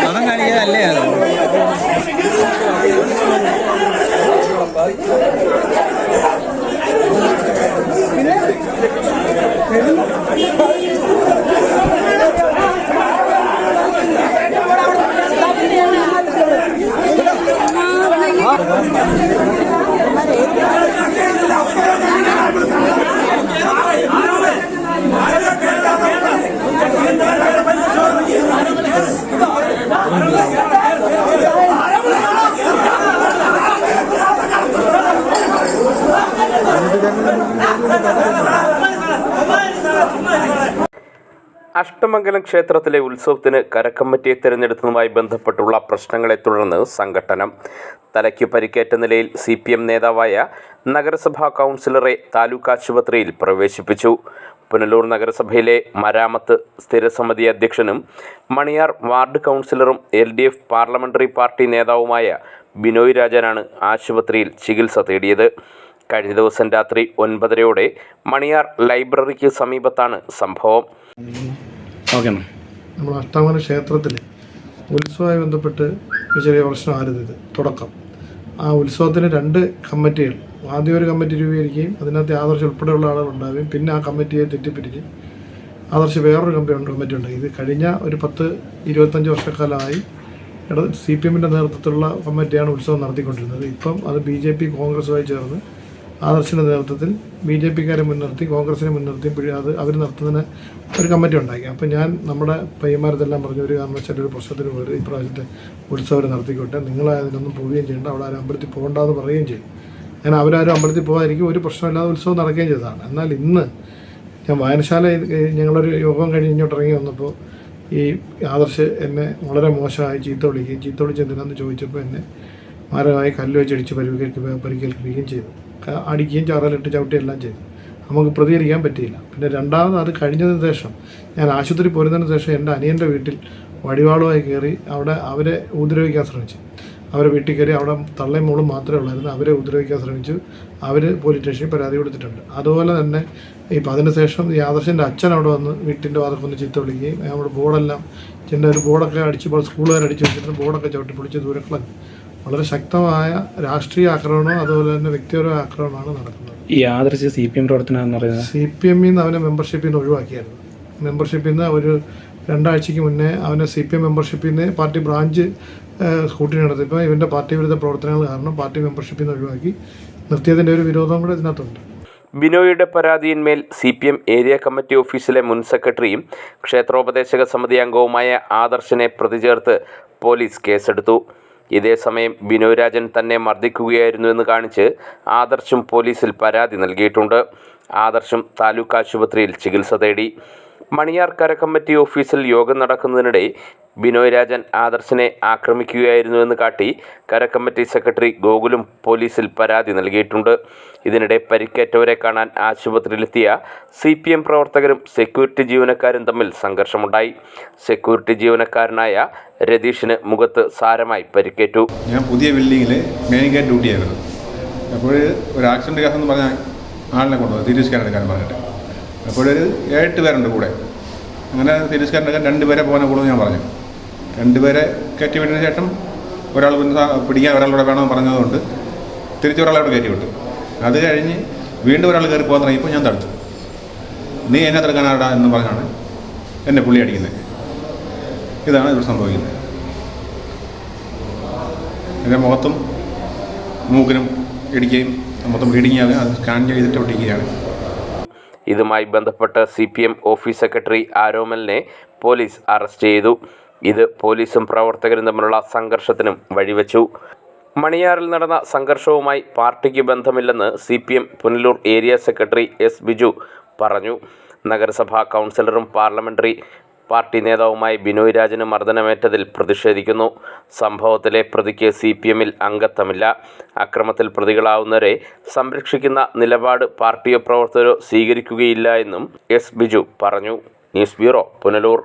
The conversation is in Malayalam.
അവൻ കാണിക്കതല്ലേ അത്. അഷ്ടമംഗലം ക്ഷേത്രത്തിലെ ഉത്സവത്തിന് കരക്കമ്മിറ്റിയെ തിരഞ്ഞെടുത്തതുമായി ബന്ധപ്പെട്ടുള്ള പ്രശ്നങ്ങളെ തുടർന്ന് സംഘട്ടനം. തലയ്ക്ക് പരിക്കേറ്റ നിലയിൽ CPM നേതാവായ നഗരസഭാ കൗൺസിലറെ താലൂക്ക് ആശുപത്രിയിൽ പ്രവേശിപ്പിച്ചു. പുനലൂർ നഗരസഭയിലെ മരാമത്ത് സ്ഥിരസമിതി അധ്യക്ഷനും മണിയാർ വാർഡ് കൗൺസിലറും LDF പാർലമെന്ററി പാർട്ടി നേതാവുമായ ബിനോയ് രാജനാണ് ആശുപത്രിയിൽ ചികിത്സ തേടിയത്. കഴിഞ്ഞ ദിവസം രാത്രി 9:30 മണിയാർ ലൈബ്രറിക്ക് സമീപത്താണ് സംഭവം. നമ്മൾ അഷ്ടമംഗലം ക്ഷേത്രത്തിൽ ഉത്സവവുമായി ബന്ധപ്പെട്ട് ചെറിയ പ്രശ്നമായിരുന്നു ഇത് തുടക്കം. ആ ഉത്സവത്തിന് 2 കമ്മിറ്റികൾ, ആദ്യം ഒരു കമ്മിറ്റി രൂപീകരിക്കുകയും അതിനകത്ത് ആദർശ് ഉൾപ്പെടെയുള്ള ആളുകൾ ഉണ്ടാവുകയും പിന്നെ ആ കമ്മിറ്റിയെ തെറ്റിപ്പിരിച്ച് ആദർശ് വേറൊരു കമ്മിറ്റി ഉണ്ട്. ഇത് കഴിഞ്ഞ ഒരു 10-25 വർഷക്കാലമായി CPMൻ്റെ നേതൃത്വത്തിലുള്ള കമ്മിറ്റിയാണ് ഉത്സവം നടത്തിക്കൊണ്ടിരുന്നത്. ഇപ്പം അത് BJP കോൺഗ്രസുമായി ചേർന്ന് ആദർശിൻ്റെ നേതൃത്വത്തിൽ BJPക്കാരെ മുൻനിർത്തി കോൺഗ്രസിനെ മുൻനിർത്തി അത് അവർ നടത്തുന്നതിന് ഒരു കമ്മിറ്റി ഉണ്ടാക്കി. അപ്പോൾ ഞാൻ നമ്മുടെ പയ്യന്മാരത്തെല്ലാം പറഞ്ഞു, ഒരു കാരണവശാലും ഒരു പ്രശ്നത്തിന് പോലും ഇപ്രാവശ്യത്തെ ഉത്സവം നടത്തിക്കോട്ടെ, നിങ്ങളതിനൊന്നും പോവുകയും ചെയ്യേണ്ട, അവിടെ ആരും അമ്പലത്തിൽ പോകണ്ടെന്ന് പറയുകയും ചെയ്യും. ഞാൻ അവരാരും അമ്പലത്തിൽ പോകാതിരിക്കും, ഒരു പ്രശ്നമില്ലാതെ ഉത്സവം നടക്കുകയും ചെയ്തതാണ്. എന്നാൽ ഇന്ന് ഞാൻ വായനശാലയിൽ ഞങ്ങളൊരു യോഗം കഴിഞ്ഞ് ഇങ്ങോട്ട് ഇറങ്ങി വന്നപ്പോൾ ഈ ആദർശ് എന്നെ വളരെ മോശമായി ചീത്ത വിളിച്ച് എന്തിനാന്ന് ചോദിച്ചപ്പോൾ എന്നെ മാരകമായി കല്ല് വെച്ചടിച്ച് പരിക്കേൽപ്പിക്കുകയും ചെയ്തു. അടിക്കുകയും ചാറലിട്ട് ചവിട്ടുകയെല്ലാം ചെയ്തു. നമുക്ക് പ്രതികരിക്കാൻ പറ്റിയില്ല. പിന്നെ രണ്ടാമത് അത് കഴിഞ്ഞതിന് ശേഷം ഞാൻ ആശുപത്രി പോരുന്നതിന് ശേഷം എൻ്റെ അനിയൻ്റെ വീട്ടിൽ വടിവാളുമായി കയറി അവിടെ അവരെ ഉപദ്രവിക്കാൻ ശ്രമിച്ചു. അവരെ വീട്ടിൽ കയറി അവിടെ തള്ളയും മോളും മാത്രമേ ഉള്ളായിരുന്നു. അവരെ ഉപദ്രവിക്കാൻ ശ്രമിച്ചു. അവർ പോലീസ് സ്റ്റേഷനിൽ പരാതി കൊടുത്തിട്ടുണ്ട്. അതുപോലെ തന്നെ ഇപ്പം അതിനുശേഷം ഈ ആദർശിൻ്റെ അച്ഛൻ അവിടെ വന്ന് വീട്ടിൻ്റെ വാതിൽക്ക് ഒന്ന് ചീത്ത വിളിക്കുകയും നമ്മുടെ ബോർഡെല്ലാം ഒരു ബോർഡൊക്കെ അടിച്ച് സ്കൂളുകാരടിച്ച് വെച്ചിട്ട് ബോർഡൊക്കെ ചവിട്ടി പൊളിച്ച് ദൂരെ കളഞ്ഞു. വളരെ ശക്തമായ രാഷ്ട്രീയ ആക്രമണവും അതുപോലെ തന്നെ വ്യക്തിപരമായ ആക്രമണമാണ് നടക്കുന്നത്. ഈ ആദർശ CPM പ്രവർത്തനം എന്ന് പറയുന്നത് CPMൽ നിന്ന് അവനെ മെമ്പർഷിപ്പിൽ നിന്ന് ഒഴിവാക്കിയായിരുന്നു. മെമ്പർഷിപ്പിൽ നിന്ന് ഒരു 2 ആഴ്ചയ്ക്ക് മുന്നേ അവനെ CPM മെമ്പർഷിപ്പിൽ നിന്ന് പാർട്ടി ബ്രാഞ്ച് സ്കൂട്ടിനി നടത്തിയപ്പോൾ ഇവൻ്റെ പാർട്ടി വിരുദ്ധ പ്രവർത്തനങ്ങൾ കാരണം പാർട്ടി മെമ്പർഷിപ്പിൽ നിന്ന് ഒഴിവാക്കി നിർത്തിയതിൻ്റെ ഒരു വിരോധം കൂടെ ഇതിനകത്തുണ്ട്. ബിനോയുടെ പരാതിയിന്മേൽ CPM ഏരിയ കമ്മിറ്റി ഓഫീസിലെ മുൻ സെക്രട്ടറിയും ക്ഷേത്രോപദേശക സമിതി അംഗവുമായ ആദർശിനെ പ്രതി ചേർത്ത് പോലീസ് കേസെടുത്തു. ഇതേസമയം ബിനോയ് രാജൻ തന്നെ മർദ്ദിക്കുകയായിരുന്നുവെന്ന് കാണിച്ച് ആദർശും പോലീസിൽ പരാതി നൽകിയിട്ടുണ്ട്. ആദർശും താലൂക്ക് ആശുപത്രിയിൽ ചികിത്സ തേടി. മണിയാർ കരക്കമ്മിറ്റി ഓഫീസിൽ യോഗം നടക്കുന്നതിനിടെ ബിനോയ് രാജൻ ആദർശിനെ ആക്രമിക്കുകയായിരുന്നുവെന്ന് കാട്ടി കരക്കമ്മിറ്റി സെക്രട്ടറി ഗോകുലും പോലീസിൽ പരാതി നൽകിയിട്ടുണ്ട്. ഇതിനിടെ പരിക്കേറ്റവരെ കാണാൻ ആശുപത്രിയിലെത്തിയ CPM പ്രവർത്തകരും സെക്യൂരിറ്റി ജീവനക്കാരും തമ്മിൽ സംഘർഷമുണ്ടായി. സെക്യൂരിറ്റി ജീവനക്കാരനായ രതീഷിന് മുഖത്ത് സാരമായി പരിക്കേറ്റു. ഞാൻ പുതിയ ബിൽഡിങ്ങിൽ മെയിൻ ഡ്യൂട്ടിയായിരുന്നു. അപ്പോൾ ഒരു ആക്സിഡൻറ്റ് കേസെന്ന് പറഞ്ഞാൽ ആളിനെ കൊണ്ടുപോകും തിരിച്ചുകാരൻ എടുക്കാൻ പറഞ്ഞിട്ട്. അപ്പോൾ ഒരു 8 പേരുണ്ട് കൂടെ. അങ്ങനെ തിരിച്ചുകാരൻ എടുക്കാൻ 2 പേരെ പോകാൻ കൂടുതൽ ഞാൻ പറഞ്ഞു. 2 പേരെ കയറ്റി വിട്ടതിന് ശേഷം ഒരാൾ പിടിക്കാൻ ഒരാളൂടെ വേണമെന്ന് പറഞ്ഞതുകൊണ്ട് തിരിച്ച് ഒരാളവിടെ കയറ്റി വിട്ടു. അത് കഴിഞ്ഞ് വീണ്ടും ഒരാൾ കയറി പോകാൻ തുടങ്ങിയപ്പോൾ ഞാൻ തടുത്തു. നീ എന്നെ തടുക്കാനാടാ എന്ന് പറഞ്ഞാണ് എന്നെ പുള്ളി അടിക്കുന്നത്. ഇതാണ് ഇവിടെ സംഭവിക്കുന്നത്. എൻ്റെ മുഖത്തും മൂക്കിനും ഇടിക്കുകയും മൊത്തം ബ്ലീഡിങ് ആവുകയും അത് സ്കാൻ ചെയ്തിട്ട് ഒട്ടിക്കുകയാണ്. ഇതുമായി ബന്ധപ്പെട്ട് CPM ഓഫീസ് സെക്രട്ടറി ആരോമലിനെ പോലീസ് അറസ്റ്റ് ചെയ്തു. ഇത് പോലീസും പ്രവർത്തകരും തമ്മിലുള്ള സംഘർഷത്തിനും വഴിവെച്ചു. മണിയാറിൽ നടന്ന സംഘർഷവുമായി പാർട്ടിക്ക് ബന്ധമില്ലെന്ന് CPM Punalur area secretary S. Biju പറഞ്ഞു. നഗരസഭാ കൗൺസിലറും പാർലമെന്ററി പാർട്ടി നേതാവുമായ ബിനോയ് രാജിന് മർദ്ദനമേറ്റതിൽ പ്രതിഷേധിക്കുന്നു. സംഭവത്തിലെ പ്രതിക്ക് CPMൽ അംഗത്വമില്ല. അക്രമത്തിൽ പ്രതികളാവുന്നവരെ സംരക്ഷിക്കുന്ന നിലപാട് പാർട്ടിയോ പ്രവർത്തകരോ സ്വീകരിക്കുകയില്ല എന്നും S. ബിജു പറഞ്ഞു. News bureau, Punalur.